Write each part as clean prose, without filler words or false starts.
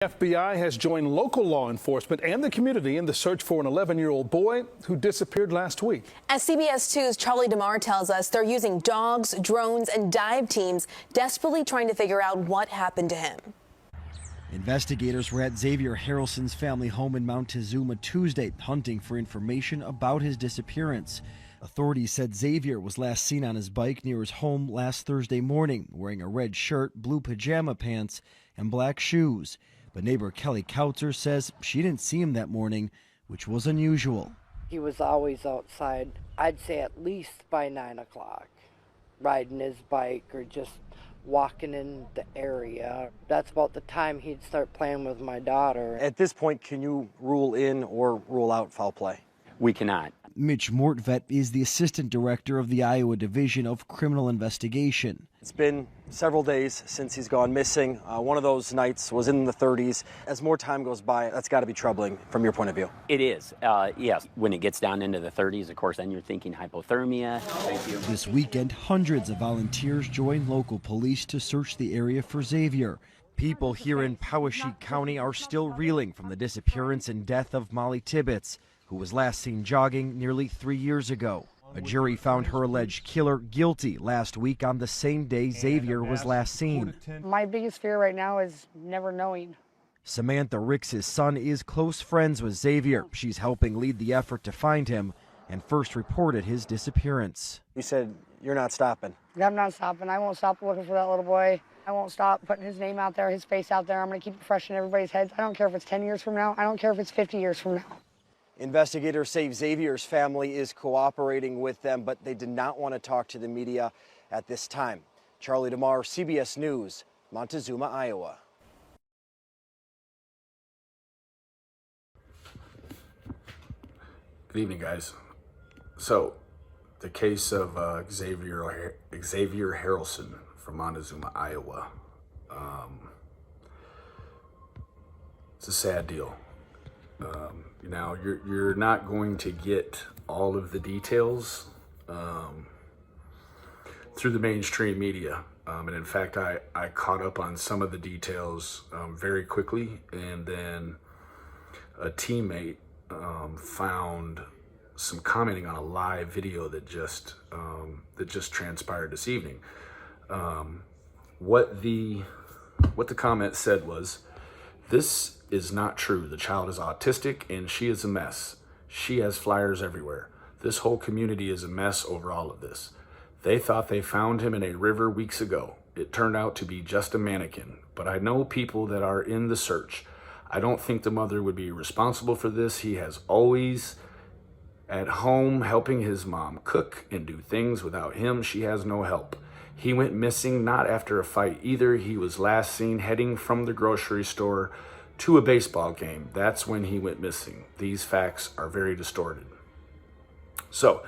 FBI has joined local law enforcement and the community in the search for an 11-year-old boy who disappeared last week. As CBS 2's Charlie DeMar tells us, they're using dogs, drones, and dive teams, desperately trying to figure out what happened to him. Investigators were at Xavior Harrelson's family home in Montezuma Tuesday, hunting for information about his disappearance. Authorities said Xavier was last seen on his bike near his home last Thursday morning, wearing a red shirt, blue pajama pants, and black shoes. But neighbor Kelly Kautzer says she didn't see him that morning, which was unusual. He was always outside, I'd say at least by 9 o'clock, riding his bike or just walking in the area. That's about the time he'd start playing with my daughter. At this point, can you rule in or rule out foul play? We cannot. Mitch Mortvedt is the assistant director of the Iowa Division of Criminal Investigation. It's been several days since he's gone missing. One of those nights was in the 30s. As more time goes by, that's got to be troubling from your point of view. It is, yes. When it gets down into the 30s, of course, then you're thinking hypothermia. Thank you. This weekend, hundreds of volunteers joined local police to search the area for Xavier. People here in Poweshiek County are still reeling from the disappearance and death of Molly Tibbetts, who was last seen jogging nearly 3 years ago. A jury found her alleged killer guilty last week on the same day Xavier was last seen. My biggest fear right now is never knowing. Samantha Ricks' son is close friends with Xavier. She's helping lead the effort to find him and first reported his disappearance. You said you're not stopping. I'm not stopping. I won't stop looking for that little boy. I won't stop putting his name out there, his face out there. I'm going to keep it fresh in everybody's heads. I don't care if it's 10 years from now. I don't care if it's 50 years from now. Investigators say Xavier's family is cooperating with them, but they did not want to talk to the media at this time. Charlie DeMar, CBS News, Montezuma, Iowa. Good evening, guys. So, the case of Xavier Harrelson from Montezuma, Iowa. It's a sad deal. Now, you're not going to get all of the details through the mainstream media. And in fact, I caught up on some of the details very quickly, and then a teammate found some commenting on a live video that just transpired this evening. What the comment said was, "This is not true. The child is autistic and she is a mess. She has flyers everywhere. This whole community is a mess over all of this. They thought they found him in a river weeks ago. It turned out to be just a mannequin. But I know people that are in the search. I don't think the mother would be responsible for this. He has always at home helping his mom cook and do things. Without him, she has no help. He went missing not after a fight either. He was last seen heading from the grocery store to a baseball game. That's when he went missing. These facts are very distorted." So,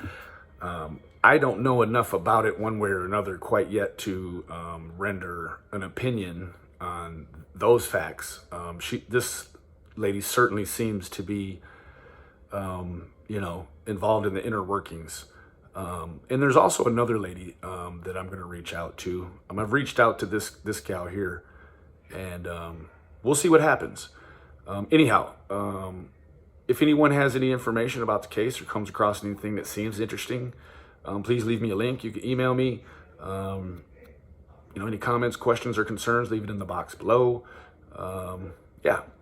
I don't know enough about it one way or another quite yet to render an opinion on those facts. This lady certainly seems to be, involved in the inner workings. And there's also another lady that I'm going to reach out to. I've reached out to this gal here, and we'll see what happens. Anyhow, if anyone has any information about the case or comes across anything that seems interesting, please leave me a link. You can email me. Any comments, questions, or concerns, leave it in the box below.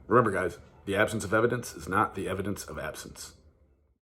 Remember, guys, the absence of evidence is not the evidence of absence.